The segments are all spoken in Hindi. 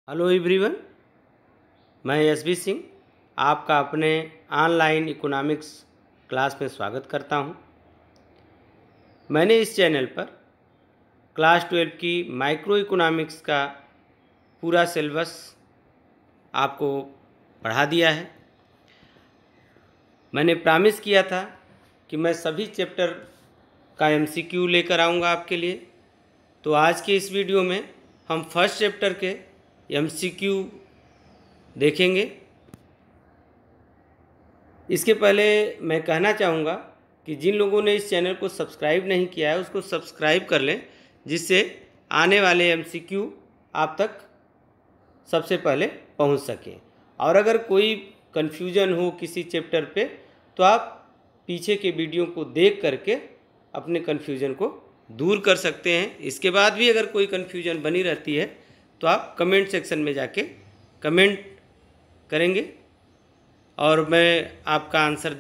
हेलो एवरीवन, मैं एसबी सिंह आपका अपने ऑनलाइन इकोनॉमिक्स क्लास में स्वागत करता हूं। मैंने इस चैनल पर क्लास 12 की माइक्रो इकोनॉमिक्स का पूरा सिलेबस आपको पढ़ा दिया है। मैंने प्रॉमिस किया था कि मैं सभी चैप्टर का एमसीक्यू लेकर आऊँगा आपके लिए। तो आज के इस वीडियो में हम फर्स्ट चैप्टर के एमसीक्यू देखेंगे। इसके पहले मैं कहना चाहूँगा कि जिन लोगों ने इस चैनल को सब्सक्राइब नहीं किया है उसको सब्सक्राइब कर लें, जिससे आने वाले एमसीक्यू आप तक सबसे पहले पहुँच सकें। और अगर कोई कन्फ्यूजन हो किसी चैप्टर पे तो आप पीछे के वीडियो को देख करके अपने कन्फ्यूजन को दूर कर सकते हैं। इसके बाद भी अगर कोई कन्फ्यूजन बनी रहती है तो आप कमेंट सेक्शन में जाके कमेंट करेंगे और मैं आपका आंसर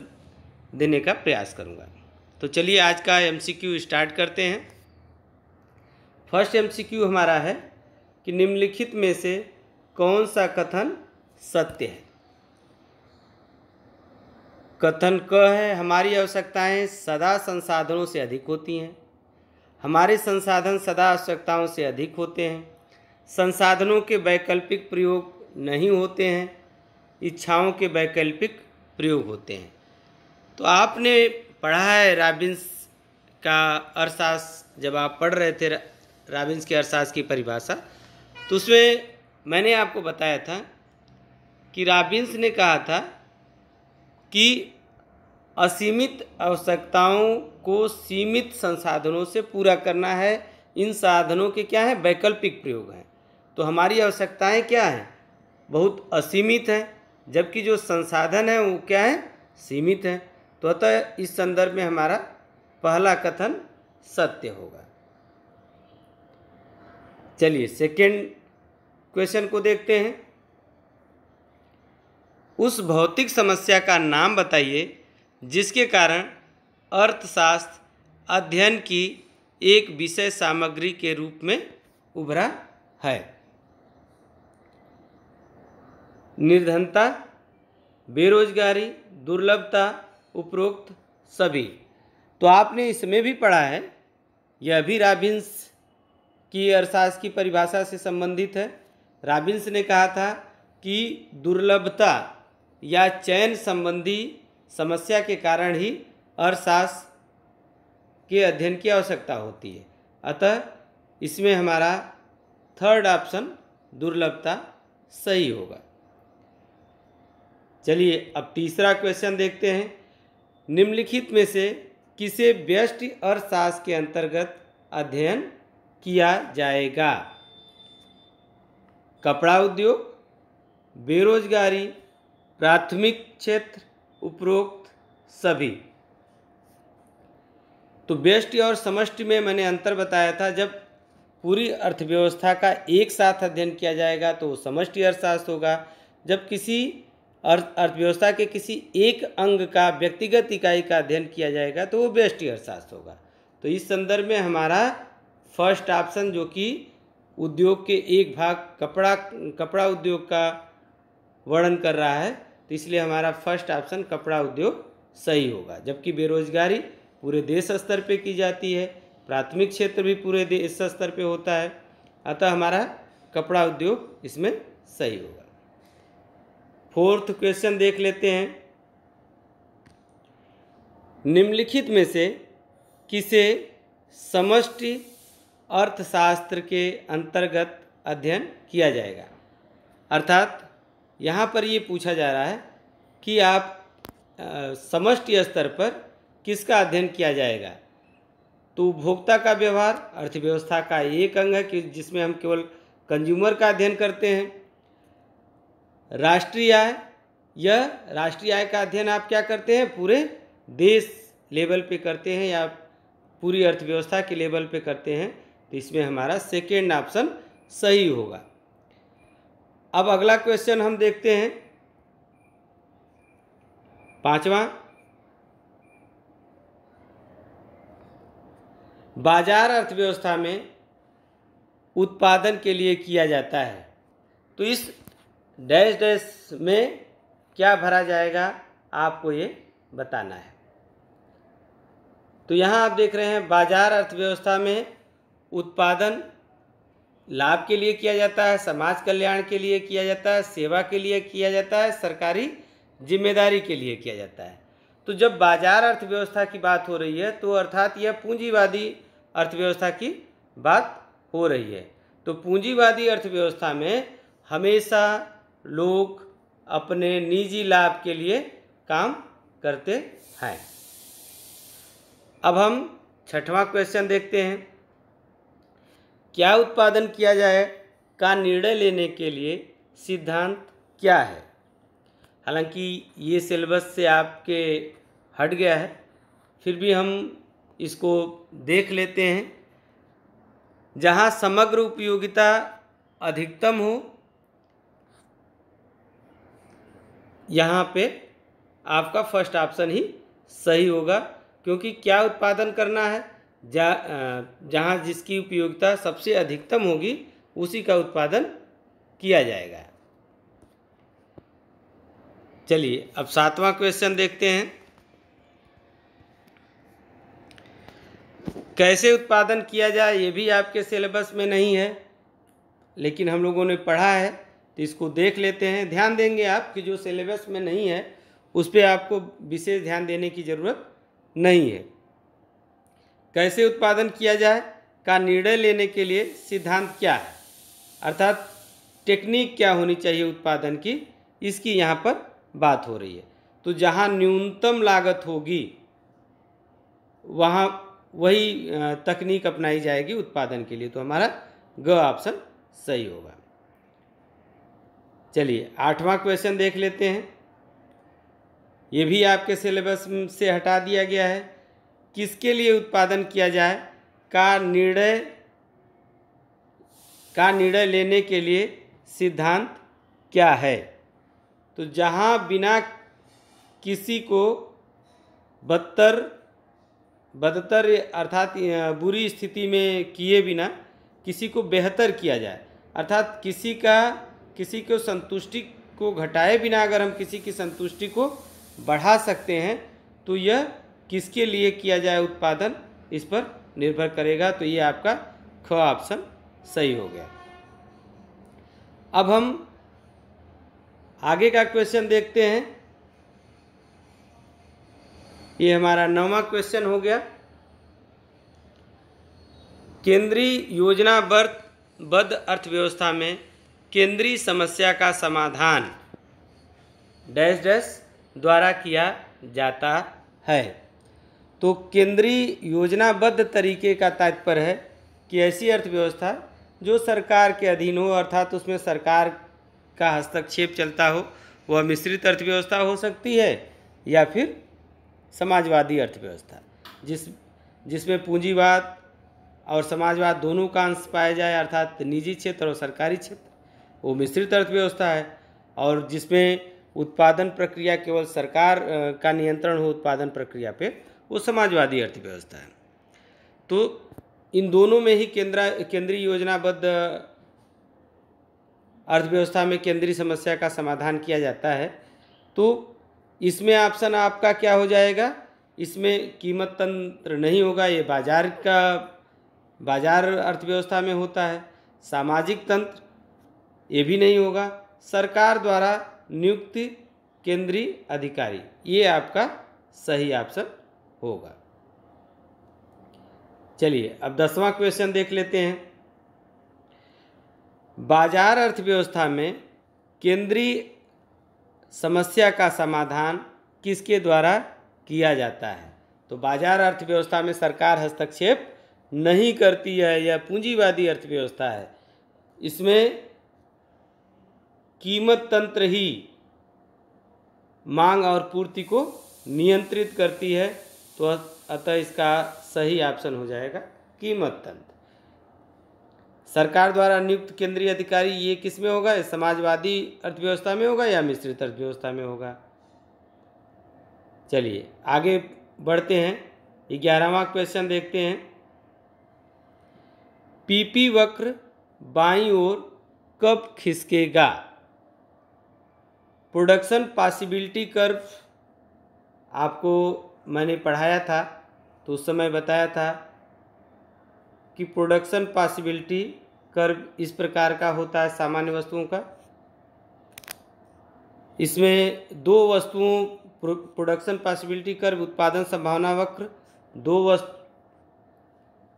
देने का प्रयास करूंगा। तो चलिए आज का एमसीक्यू स्टार्ट करते हैं। फर्स्ट एमसीक्यू हमारा है कि निम्नलिखित में से कौन सा कथन सत्य है। कथन क है, हमारी आवश्यकताएं सदा संसाधनों से अधिक होती हैं। हमारे संसाधन सदा आवश्यकताओं से अधिक होते हैं। संसाधनों के वैकल्पिक प्रयोग नहीं होते हैं, इच्छाओं के वैकल्पिक प्रयोग होते हैं। तो आपने पढ़ा है रॉबिन्स का अर्थशास्त्र, जब आप पढ़ रहे थे रॉबिन्स के अर्थशास्त्र की परिभाषा, तो उसमें मैंने आपको बताया था कि रॉबिन्स ने कहा था कि असीमित आवश्यकताओं को सीमित संसाधनों से पूरा करना है। इन साधनों के क्या है, वैकल्पिक प्रयोग हैं। तो हमारी आवश्यकताएं क्या हैं, बहुत असीमित हैं, जबकि जो संसाधन है वो क्या है, सीमित हैं। तो अतः इस संदर्भ में हमारा पहला कथन सत्य होगा। चलिए सेकेंड क्वेश्चन को देखते हैं। उस भौतिक समस्या का नाम बताइए जिसके कारण अर्थशास्त्र अध्ययन की एक विषय सामग्री के रूप में उभरा है। निर्धनता, बेरोजगारी, दुर्लभता, उपरोक्त सभी। तो आपने इसमें भी पढ़ा है, यह भी रॉबिन्स की अर्थशास्त्र की परिभाषा से संबंधित है। रॉबिन्स ने कहा था कि दुर्लभता या चयन संबंधी समस्या के कारण ही अर्थशास्त्र के अध्ययन की आवश्यकता होती है। अतः इसमें हमारा थर्ड ऑप्शन दुर्लभता सही होगा। चलिए अब तीसरा क्वेश्चन देखते हैं। निम्नलिखित में से किसे व्यष्टि अर्थशास्त्र के अंतर्गत अध्ययन किया जाएगा। कपड़ा उद्योग, बेरोजगारी, प्राथमिक क्षेत्र, उपरोक्त सभी। तो व्यष्टि और समष्टि में मैंने अंतर बताया था। जब पूरी अर्थव्यवस्था का एक साथ अध्ययन किया जाएगा तो वो समष्टि अर्थशास्त्र होगा। जब किसी अर्थव्यवस्था के किसी एक अंग का व्यक्तिगत इकाई का अध्ययन किया जाएगा तो वो व्यष्टि अर्थशास्त्र होगा। तो इस संदर्भ में हमारा फर्स्ट ऑप्शन, जो कि उद्योग के एक भाग कपड़ा उद्योग का वर्णन कर रहा है, तो इसलिए हमारा फर्स्ट ऑप्शन कपड़ा उद्योग सही होगा। जबकि बेरोजगारी पूरे देश स्तर पे की जाती है, प्राथमिक क्षेत्र भी पूरे देश स्तर पे होता है, अतः हमारा कपड़ा उद्योग इसमें सही होगा। फोर्थ क्वेश्चन देख लेते हैं। निम्नलिखित में से किसे समष्टि अर्थशास्त्र के अंतर्गत अध्ययन किया जाएगा। अर्थात यहाँ पर ये पूछा जा रहा है कि आप समष्टि स्तर पर किसका अध्ययन किया जाएगा। तो उपभोक्ता का व्यवहार अर्थव्यवस्था का एक अंग है कि जिसमें हम केवल कंज्यूमर का अध्ययन करते हैं। राष्ट्रीय आय, यह राष्ट्रीय आय का अध्ययन आप क्या करते हैं, पूरे देश लेवल पे करते हैं या पूरी अर्थव्यवस्था के लेवल पे करते हैं। तो इसमें हमारा सेकेंड ऑप्शन सही होगा। अब अगला क्वेश्चन हम देखते हैं, पांचवा। बाजार अर्थव्यवस्था में उत्पादन के लिए किया जाता है तो इस डैश डैश में क्या भरा जाएगा आपको ये बताना है। तो यहाँ आप देख रहे हैं बाजार अर्थव्यवस्था में उत्पादन लाभ के लिए किया जाता है, समाज कल्याण के लिए किया जाता है, सेवा के लिए किया जाता है, सरकारी जिम्मेदारी के लिए किया जाता है। तो जब बाजार अर्थव्यवस्था की बात हो रही है तो अर्थात यह पूंजीवादी अर्थव्यवस्था की बात हो रही है। तो पूंजीवादी अर्थव्यवस्था में हमेशा लोग अपने निजी लाभ के लिए काम करते हैं। अब हम छठवां क्वेश्चन देखते हैं। क्या उत्पादन किया जाए का निर्णय लेने के लिए सिद्धांत क्या है? हालांकि ये सिलेबस से आपके हट गया है, फिर भी हम इसको देख लेते हैं। जहाँ समग्र उपयोगिता अधिकतम हो, यहाँ पे आपका फर्स्ट ऑप्शन ही सही होगा, क्योंकि क्या उत्पादन करना है, जहाँ जिसकी उपयोगिता सबसे अधिकतम होगी उसी का उत्पादन किया जाएगा। चलिए अब सातवां क्वेश्चन देखते हैं। कैसे उत्पादन किया जाए, ये भी आपके सिलेबस में नहीं है, लेकिन हम लोगों ने पढ़ा है, तो इसको देख लेते हैं। ध्यान देंगे आप कि जो सिलेबस में नहीं है उस पर आपको विशेष ध्यान देने की ज़रूरत नहीं है। कैसे उत्पादन किया जाए का निर्णय लेने के लिए सिद्धांत क्या है, अर्थात टेक्निक क्या होनी चाहिए उत्पादन की, इसकी यहाँ पर बात हो रही है। तो जहाँ न्यूनतम लागत होगी वहाँ वही तकनीक अपनाई जाएगी उत्पादन के लिए। तो हमारा ग ऑप्शन सही होगा। चलिए आठवां क्वेश्चन देख लेते हैं। ये भी आपके सिलेबस से हटा दिया गया है। किसके लिए उत्पादन किया जाए का निर्णय लेने के लिए सिद्धांत क्या है? तो जहाँ बिना किसी को बदतर अर्थात बुरी स्थिति में किए बिना किसी को बेहतर किया जाए, अर्थात किसी को संतुष्टि को घटाए बिना अगर हम किसी की संतुष्टि को बढ़ा सकते हैं तो यह किसके लिए किया जाए उत्पादन, इस पर निर्भर करेगा। तो ये आपका ख ऑप्शन सही हो गया। अब हम आगे का क्वेश्चन देखते हैं। ये हमारा 9वां क्वेश्चन हो गया। केंद्रीय योजनाबद्ध अर्थव्यवस्था में केंद्रीय समस्या का समाधान डैश डैश द्वारा किया जाता है। तो केंद्रीय योजनाबद्ध तरीके का तात्पर्य है कि ऐसी अर्थव्यवस्था जो सरकार के अधीन हो, अर्थात उसमें सरकार का हस्तक्षेप चलता हो, वह मिश्रित अर्थव्यवस्था हो सकती है या फिर समाजवादी अर्थव्यवस्था, जिसमें पूंजीवाद और समाजवाद दोनों का अंश पाया जाए, अर्थात निजी क्षेत्र और सरकारी क्षेत्र, वो मिश्रित अर्थव्यवस्था है। और जिसमें उत्पादन प्रक्रिया केवल सरकार का नियंत्रण हो उत्पादन प्रक्रिया पे, वो समाजवादी अर्थव्यवस्था है। तो इन दोनों में ही केंद्रीय योजनाबद्ध अर्थव्यवस्था में केंद्रीय समस्या का समाधान किया जाता है। तो इसमें ऑप्शन आपका क्या हो जाएगा? इसमें कीमत तंत्र नहीं होगा, ये बाजार अर्थव्यवस्था में होता है। सामाजिक तंत्र ये भी नहीं होगा। सरकार द्वारा नियुक्त केंद्रीय अधिकारी, ये आपका सही ऑप्शन होगा। चलिए अब 10वां क्वेश्चन देख लेते हैं। बाजार अर्थव्यवस्था में केंद्रीय समस्या का समाधान किसके द्वारा किया जाता है? तो बाजार अर्थव्यवस्था में सरकार हस्तक्षेप नहीं करती है, यह पूंजीवादी अर्थव्यवस्था है। इसमें कीमत तंत्र ही मांग और पूर्ति को नियंत्रित करती है। तो अतः इसका सही ऑप्शन हो जाएगा कीमत तंत्र। सरकार द्वारा नियुक्त केंद्रीय अधिकारी ये किस में होगा? समाजवादी अर्थव्यवस्था में होगा या मिश्रित अर्थव्यवस्था में होगा? चलिए आगे बढ़ते हैं। 11वां क्वेश्चन देखते हैं। पीपी वक्र बाईं ओर कब खिसकेगा। प्रोडक्शन पॉसिबिलिटी कर्व आपको मैंने पढ़ाया था, तो उस समय बताया था कि प्रोडक्शन पॉसिबिलिटी कर्व इस प्रकार का होता है सामान्य वस्तुओं का। इसमें दो वस्तुओं प्रोडक्शन पॉसिबिलिटी कर्व उत्पादन संभावना वक्र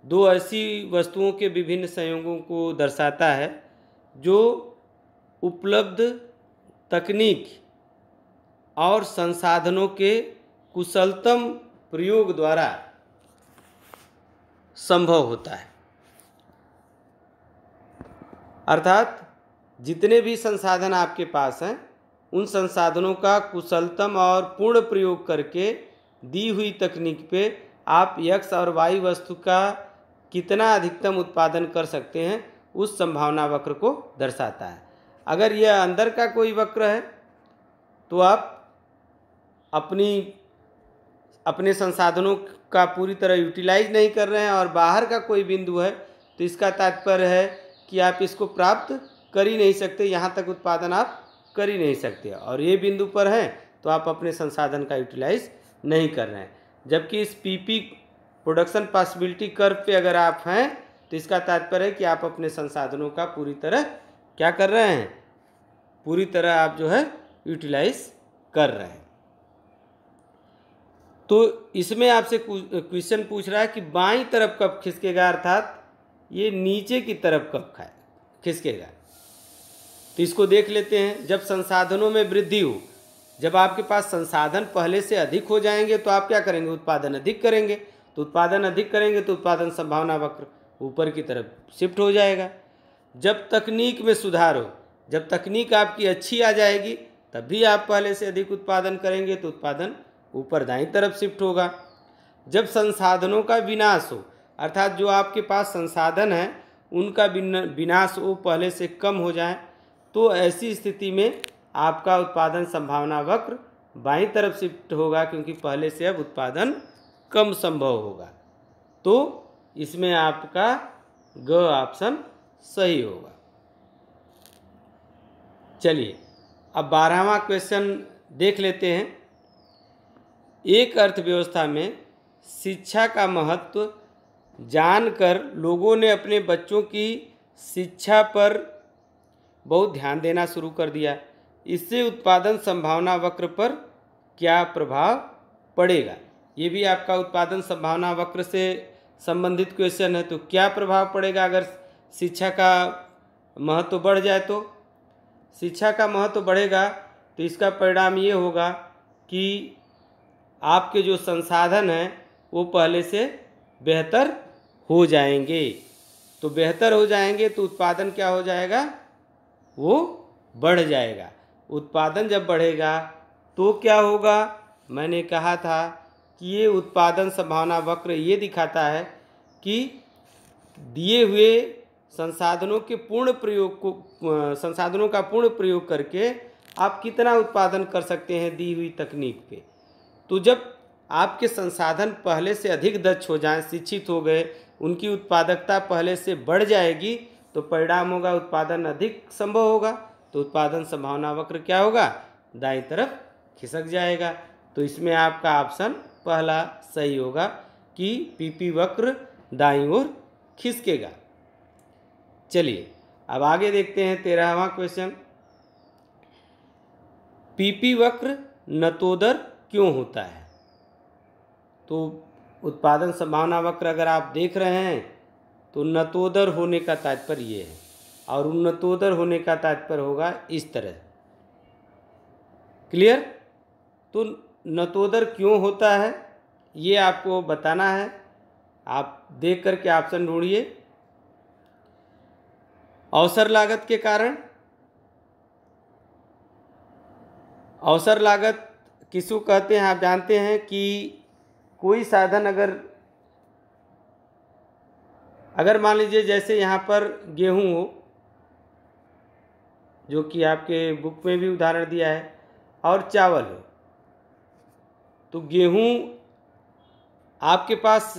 दो ऐसी वस्तुओं के विभिन्न संयोगों को दर्शाता है जो उपलब्ध तकनीक और संसाधनों के कुशलतम प्रयोग द्वारा संभव होता है। अर्थात जितने भी संसाधन आपके पास हैं उन संसाधनों का कुशलतम और पूर्ण प्रयोग करके दी हुई तकनीक पे आप x और y वस्तु का कितना अधिकतम उत्पादन कर सकते हैं उस संभावना वक्र को दर्शाता है। अगर यह अंदर का कोई वक्र है तो आप अपने संसाधनों का पूरी तरह यूटिलाइज नहीं कर रहे हैं, और बाहर का कोई बिंदु है तो इसका तात्पर्य है कि आप इसको प्राप्त कर ही नहीं सकते, यहाँ तक उत्पादन आप कर ही नहीं सकते, और ये बिंदु पर हैं तो आप अपने संसाधन का यूटिलाइज नहीं कर रहे हैं। जबकि इस पीपी प्रोडक्शन पॉसिबिलिटी कर्व पे अगर आप हैं तो इसका तात्पर्य है कि आप अपने संसाधनों का पूरी तरह क्या कर रहे हैं, पूरी तरह आप जो है यूटिलाइज कर रहे हैं। तो इसमें आपसे क्वेश्चन पूछ रहा है कि बाईं तरफ कब खिसकेगा, अर्थात ये नीचे की तरफ कब खिसकेगा। तो इसको देख लेते हैं। जब संसाधनों में वृद्धि हो, जब आपके पास संसाधन पहले से अधिक हो जाएंगे तो आप क्या करेंगे, उत्पादन अधिक करेंगे। तो उत्पादन अधिक करेंगे तो उत्पादन संभावना वक्र ऊपर की तरफ शिफ्ट हो जाएगा। जब तकनीक में सुधार हो, जब तकनीक आपकी अच्छी आ जाएगी तब भी आप पहले से अधिक उत्पादन करेंगे तो उत्पादन ऊपर दाईं तरफ शिफ्ट होगा। जब संसाधनों का विनाश हो, अर्थात जो आपके पास संसाधन है उनका विनाश हो, पहले से कम हो जाए, तो ऐसी स्थिति में आपका उत्पादन संभावना वक्र बाईं तरफ शिफ्ट होगा, क्योंकि पहले से अब उत्पादन कम संभव होगा। तो इसमें आपका ग ऑप्शन सही होगा। चलिए अब 12वां क्वेश्चन देख लेते हैं। एक अर्थव्यवस्था में शिक्षा का महत्व जानकर लोगों ने अपने बच्चों की शिक्षा पर बहुत ध्यान देना शुरू कर दिया। इससे उत्पादन संभावना वक्र पर क्या प्रभाव पड़ेगा। ये भी आपका उत्पादन संभावना वक्र से संबंधित क्वेश्चन है। तो क्या प्रभाव पड़ेगा अगर शिक्षा का महत्व बढ़ जाए। तो शिक्षा का महत्व बढ़ेगा तो इसका परिणाम ये होगा कि आपके जो संसाधन हैं वो पहले से बेहतर हो जाएंगे। तो बेहतर हो जाएंगे तो उत्पादन क्या हो जाएगा, वो बढ़ जाएगा। उत्पादन जब बढ़ेगा तो क्या होगा, मैंने कहा था कि ये उत्पादन संभावना वक्र ये दिखाता है कि दिए हुए संसाधनों के पूर्ण प्रयोग को संसाधनों का पूर्ण प्रयोग करके आप कितना उत्पादन कर सकते हैं दी हुई तकनीक पे। तो जब आपके संसाधन पहले से अधिक दक्ष हो जाएं, शिक्षित हो गए, उनकी उत्पादकता पहले से बढ़ जाएगी, तो परिणाम होगा उत्पादन अधिक संभव होगा। तो उत्पादन संभावना वक्र क्या होगा, दाईं तरफ खिसक जाएगा। तो इसमें आपका ऑप्शन पहला सही होगा कि पीपी वक्र दाईं ओर खिसकेगा। चलिए अब आगे देखते हैं 13वां क्वेश्चन। पीपी वक्र नतोदर क्यों होता है। तो उत्पादन संभावना वक्र अगर आप देख रहे हैं तो नतोदर होने का तात्पर्य ये है, और उन्नतोदर होने का तात्पर्य होगा इस तरह। क्लियर। तो नतोदर क्यों होता है ये आपको बताना है। आप देख करके ऑप्शन ढूंढिए। अवसर लागत के कारण। अवसर लागत किसको कहते हैं आप जानते हैं कि कोई साधन अगर मान लीजिए जैसे यहाँ पर गेहूँ हो, जो कि आपके बुक में भी उदाहरण दिया है, और चावल हो। तो गेहूँ आपके पास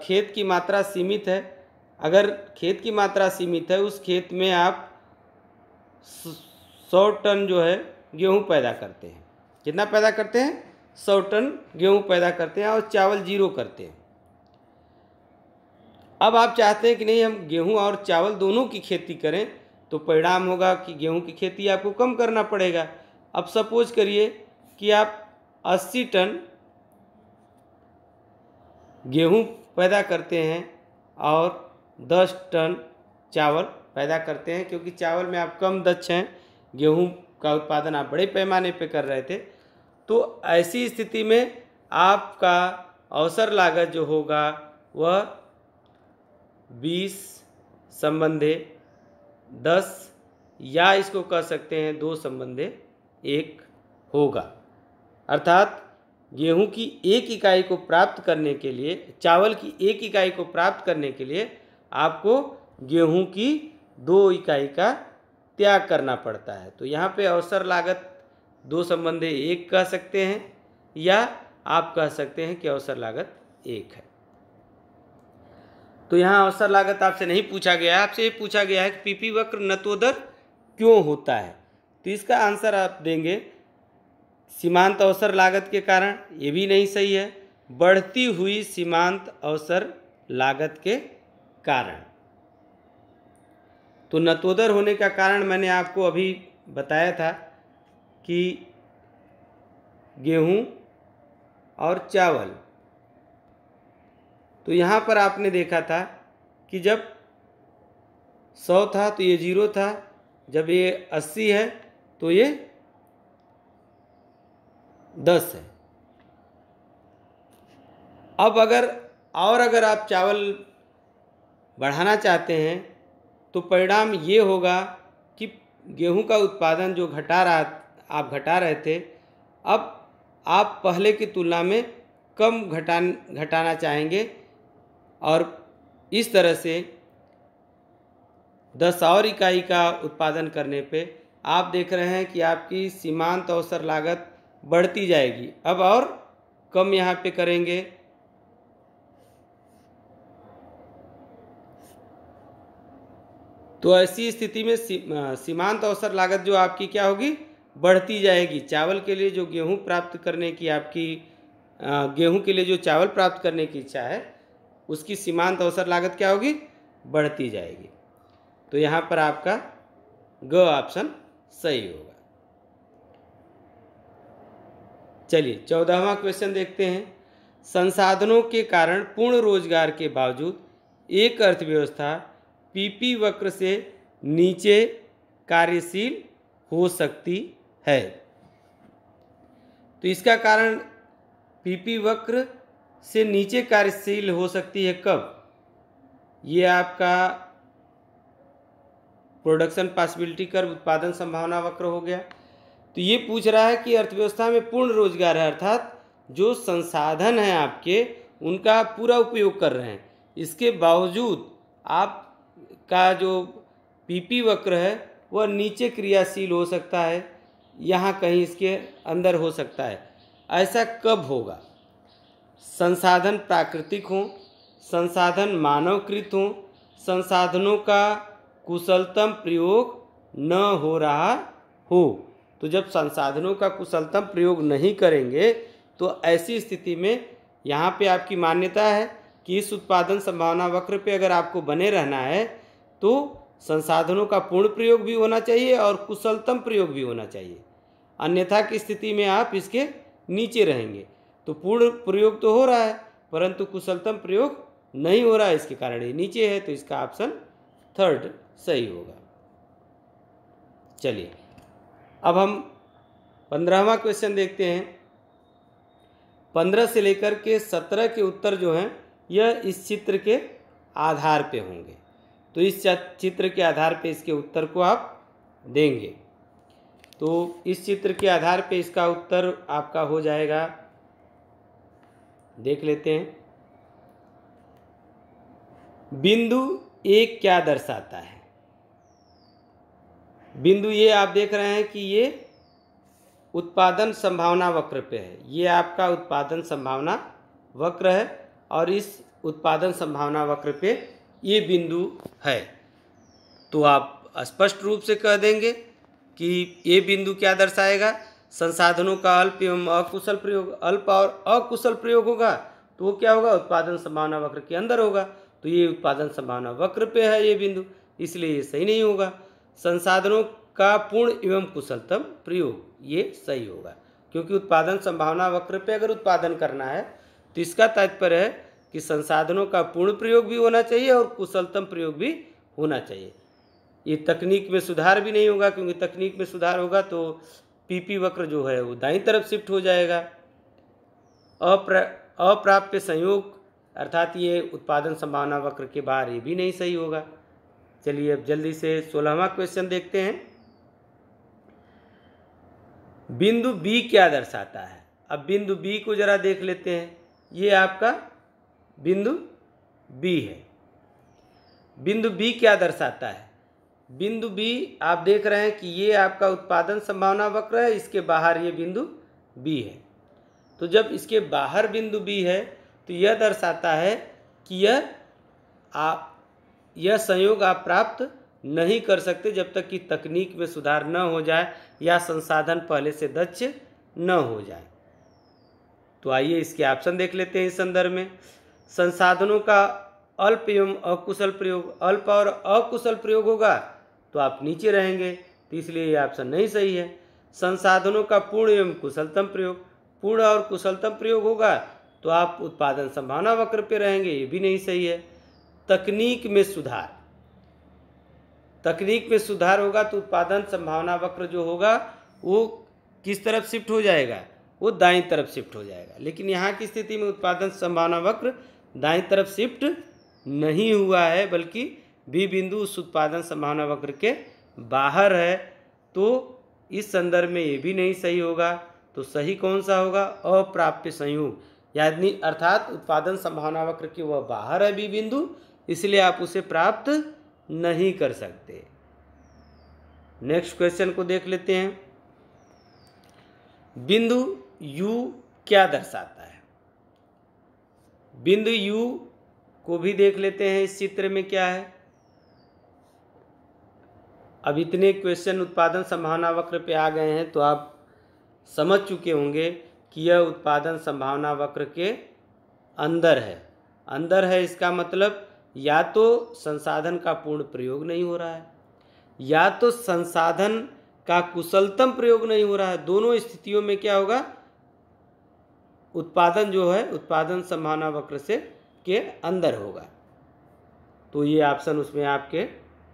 खेत की मात्रा सीमित है। अगर खेत की मात्रा सीमित है, उस खेत में आप 100 टन जो है गेहूँ पैदा करते हैं। कितना पैदा करते हैं? 100 टन गेहूँ पैदा करते हैं और चावल 0 करते हैं। अब आप चाहते हैं कि नहीं हम गेहूँ और चावल दोनों की खेती करें, तो परिणाम होगा कि गेहूँ की खेती आपको कम करना पड़ेगा। अब सपोज करिए कि आप 80 टन गेहूँ पैदा करते हैं और 10 टन चावल पैदा करते हैं, क्योंकि चावल में आप कम दक्ष हैं, गेहूँ का उत्पादन आप बड़े पैमाने पे कर रहे थे। तो ऐसी स्थिति में आपका अवसर लागत जो होगा वह 20 संबंधे 10 या इसको कह सकते हैं 2 संबंधे 1 होगा। अर्थात गेहूं की 1 इकाई को प्राप्त करने के लिए, चावल की 1 इकाई को प्राप्त करने के लिए आपको गेहूं की 2 इकाई का त्याग करना पड़ता है। तो यहाँ पे अवसर लागत 2 संबंधे 1 कह सकते हैं, या आप कह सकते हैं कि अवसर लागत 1 है। तो यहाँ अवसर लागत आपसे नहीं पूछा गया, आपसे ये पूछा गया है कि पीपी वक्र नतोदर क्यों होता है। तो इसका आंसर आप देंगे सीमांत अवसर लागत के कारण। ये भी नहीं सही है, बढ़ती हुई सीमांत अवसर लागत के कारण। तो नतोदर होने का कारण मैंने आपको अभी बताया था कि गेहूं और चावल। तो यहाँ पर आपने देखा था कि जब 100 था तो ये 0 था, जब ये 80 है तो ये 10 है। अब अगर आप चावल बढ़ाना चाहते हैं तो परिणाम ये होगा कि गेहूं का उत्पादन जो आप घटा रहे थे, अब आप पहले की तुलना में कम घटाना चाहेंगे, और इस तरह से 10 और इकाई का उत्पादन करने पे आप देख रहे हैं कि आपकी सीमांत अवसर लागत बढ़ती जाएगी। अब और कम यहाँ पे करेंगे तो ऐसी स्थिति में सीमांत अवसर लागत जो आपकी क्या होगी? बढ़ती जाएगी। चावल के लिए जो गेहूं प्राप्त करने की आपकी गेहूं के लिए जो चावल प्राप्त करने की इच्छा है, उसकी सीमांत अवसर लागत क्या होगी? बढ़ती जाएगी। तो यहाँ पर आपका ग ऑप्शन सही होगा। चलिए 14वां क्वेश्चन देखते हैं। संसाधनों के कारण पूर्ण रोजगार के बावजूद एक अर्थव्यवस्था पीपी वक्र से नीचे कार्यशील हो सकती है। तो इसका कारण पीपी वक्र से नीचे कार्यशील हो सकती है कब? ये आपका प्रोडक्शन पॉसिबिलिटी कर्व, उत्पादन संभावना वक्र हो गया। तो ये पूछ रहा है कि अर्थव्यवस्था में पूर्ण रोजगार है, अर्थात जो संसाधन हैं आपके उनका आप पूरा उपयोग कर रहे हैं, इसके बावजूद आपका जो पीपी वक्र है वह नीचे क्रियाशील हो सकता है, यहाँ कहीं इसके अंदर हो सकता है। ऐसा कब होगा? संसाधन प्राकृतिक हों, संसाधन मानवकृत हों, संसाधनों का कुशलतम प्रयोग न हो रहा हो। तो जब संसाधनों का कुशलतम प्रयोग नहीं करेंगे तो ऐसी स्थिति में यहाँ पे आपकी मान्यता है कि इस उत्पादन संभावना वक्र पे अगर आपको बने रहना है तो संसाधनों का पूर्ण प्रयोग भी होना चाहिए और कुशलतम प्रयोग भी होना चाहिए, अन्यथा की स्थिति में आप इसके नीचे रहेंगे। तो पूर्ण प्रयोग तो हो रहा है परंतु कुशलतम प्रयोग नहीं हो रहा है, इसके कारण ये नीचे है। तो इसका ऑप्शन 3 सही होगा। चलिए अब हम 15वां क्वेश्चन देखते हैं। 15 से लेकर के 17 के उत्तर जो हैं यह इस चित्र के आधार पे होंगे। तो इस चित्र के आधार पे इसके उत्तर को आप देंगे। तो इस चित्र के आधार पे इसका उत्तर आपका हो जाएगा, देख लेते हैं। बिंदु 1 क्या दर्शाता है? बिंदु ये आप देख रहे हैं कि ये उत्पादन संभावना वक्र पे है, ये आपका उत्पादन संभावना वक्र है और इस उत्पादन संभावना वक्र पे ये बिंदु है। तो आप स्पष्ट रूप से कह देंगे कि ये बिंदु क्या दर्शाएगा, संसाधनों का अल्प एवं अकुशल प्रयोग। अल्प और अकुशल प्रयोग होगा तो वो क्या होगा, उत्पादन संभावना वक्र के अंदर होगा। तो ये उत्पादन संभावना वक्र पे है ये बिंदु, इसलिए ये सही नहीं होगा। संसाधनों का पूर्ण एवं कुशलतम प्रयोग, ये सही होगा, क्योंकि उत्पादन संभावना वक्र पे अगर उत्पादन करना है तो इसका तात्पर्य है कि संसाधनों का पूर्ण प्रयोग भी होना चाहिए और कुशलतम प्रयोग भी होना चाहिए। ये तकनीक में सुधार भी नहीं होगा, क्योंकि तकनीक में सुधार होगा तो पीपी वक्र जो है वो दाईं तरफ शिफ्ट हो जाएगा। अप्राप्य संयोग अर्थात ये उत्पादन संभावना वक्र के बाहर, ये भी नहीं सही होगा। चलिए अब जल्दी से 16वां क्वेश्चन देखते हैं। बिंदु बी क्या दर्शाता है। अब बिंदु बी को जरा देख लेते हैं। ये आपका बिंदु बी है। बिंदु बी क्या दर्शाता है, बिंदु बी आप देख रहे हैं कि ये आपका उत्पादन संभावना वक्र है, इसके बाहर ये बिंदु बी है। तो जब इसके बाहर बिंदु बी है तो यह दर्शाता है कि यह संयोग आप प्राप्त नहीं कर सकते जब तक कि तकनीक में सुधार न हो जाए या संसाधन पहले से दक्ष न हो जाए। तो आइए इसके ऑप्शन देख लेते हैं इस संदर्भ में। संसाधनों का अल्प एवं अकुशल प्रयोग, अल्प और अकुशल प्रयोग होगा तो आप नीचे रहेंगे, तो इसलिए ये ऑप्शन नहीं सही है। संसाधनों का पूर्ण एवं कुशलतम प्रयोग, पूर्ण और कुशलतम प्रयोग होगा तो आप उत्पादन संभावना वक्र पे रहेंगे, ये भी नहीं सही है। तकनीक में सुधार, तकनीक में सुधार होगा तो उत्पादन संभावना वक्र जो होगा वो किस तरफ शिफ्ट हो जाएगा, वो दाईं तरफ शिफ्ट हो जाएगा। लेकिन यहाँ की स्थिति में उत्पादन संभावना वक्र दाईं तरफ शिफ्ट नहीं हुआ है, बल्कि बी बिंदु उस उत्पादन संभावना वक्र के बाहर है। तो इस संदर्भ में ये भी नहीं सही होगा। तो सही कौन सा होगा, अप्राप्य संयोग, यानी अर्थात उत्पादन संभावना वक्र के वह बाहर है बी बिंदु, इसलिए आप उसे प्राप्त नहीं कर सकते। नेक्स्ट क्वेश्चन को देख लेते हैं। बिंदु यू क्या दर्शाता है। बिंदु यू को भी देख लेते हैं इस चित्र में क्या है। अब इतने क्वेश्चन उत्पादन संभावना वक्र पे आ गए हैं तो आप समझ चुके होंगे कि यह उत्पादन संभावना वक्र के अंदर है। अंदर है इसका मतलब या तो संसाधन का पूर्ण प्रयोग नहीं हो रहा है या तो संसाधन का कुशलतम प्रयोग नहीं हो रहा है। दोनों स्थितियों में क्या होगा, उत्पादन जो है उत्पादन संभावना वक्र से के अंदर होगा। तो ये ऑप्शन उसमें आपके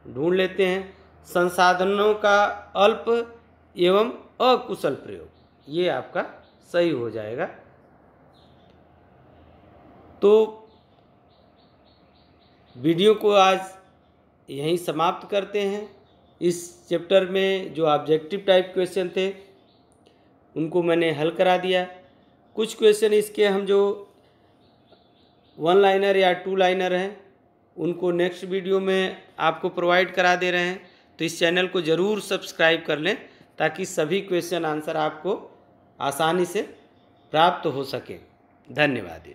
ढूंढ लेते हैं। संसाधनों का अल्प एवं अकुशल प्रयोग, ये आपका सही हो जाएगा। तो वीडियो को आज यहीं समाप्त करते हैं। इस चैप्टर में जो ऑब्जेक्टिव टाइप क्वेश्चन थे उनको मैंने हल करा दिया। कुछ क्वेश्चन इसके हम जो 1 लाइनर या 2 लाइनर हैं उनको नेक्स्ट वीडियो में आपको प्रोवाइड करा दे रहे हैं। तो इस चैनल को ज़रूर सब्सक्राइब कर लें ताकि सभी क्वेश्चन आंसर आपको आसानी से प्राप्त हो सके। धन्यवाद।